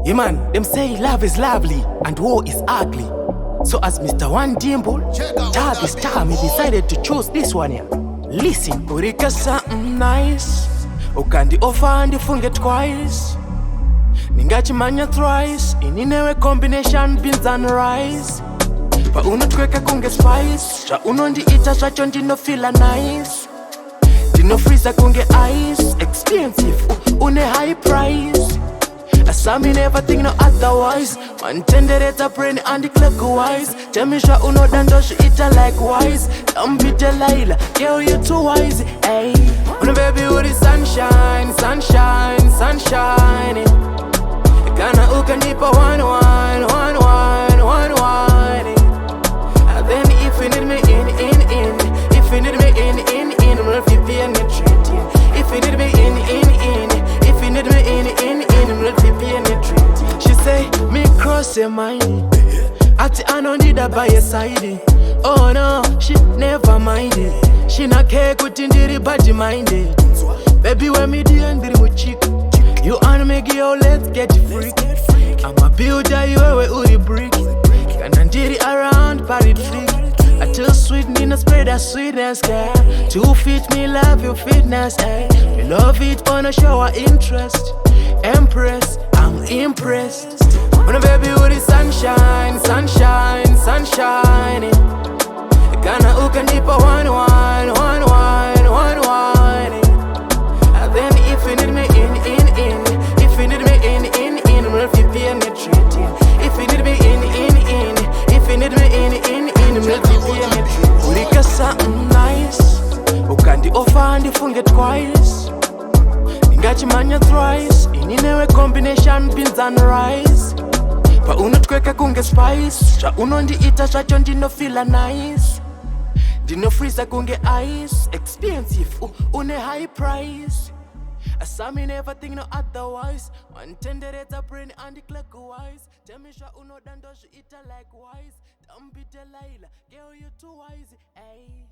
Yeah man, them say love is lovely and war is ugly. So as Mr1dimple Taa the Star, me decided to choose this one here. Listen, urika something nice, ukandi offer and funge twice. Ningachimanya thrice, ininewe combination beans and rice. Pa unotweka kunge spice, cha unondi ita chacho ndino feel nice. Dino freezer kunge ice, expensive, une high price. Asa me never think no otherwise. Man tendereta brain and the clockwise. Tell me sha uno dando she eat her likewise. Don't be Delilah, girl you too wise. Hey, uno baby Uri Sunshine, sunshine, sunshine. Kana ukanipa one wine. And then if you need me in, if you need me in, we'll be penetrating. If you need me in, if you need me in, we'll be penetrating. She say, me cross your mind. Ati I don't need her by your side. Oh no, she never mind it. She not care kutindiri body minded. Baby when me di andiri muchika. You and me girl, let's get freaky. I'm a builder, you are Uri brick. Kanandiri around party flick. I tell sweet Nina spread that sweetness, girl. 2 feet me love your fitness, eh. Me love it wanna show our interest. Empress, I'm impressed. When a baby with the sunshine, sunshine, sunshine. Kana ukanipa one wine. And then if you need me in, if you need me in, we'll be penetrating. If you need me in, if you need me in, we'll be penetrating. Urika something nice, ukandi offer and funge twice. Ningachimanya thrice, ininewe combination beans and rice. Pa unotweka kunge spice, cha unondi ita chacho ndino feel nice. Dino freezer kunge ice, expensive, une high price. Asa me never think no otherwise. One tendereta brain and the clockwise. Tell me sha uno dando she eat her likewise. Don't be Delilah, girl you too wise. Ay.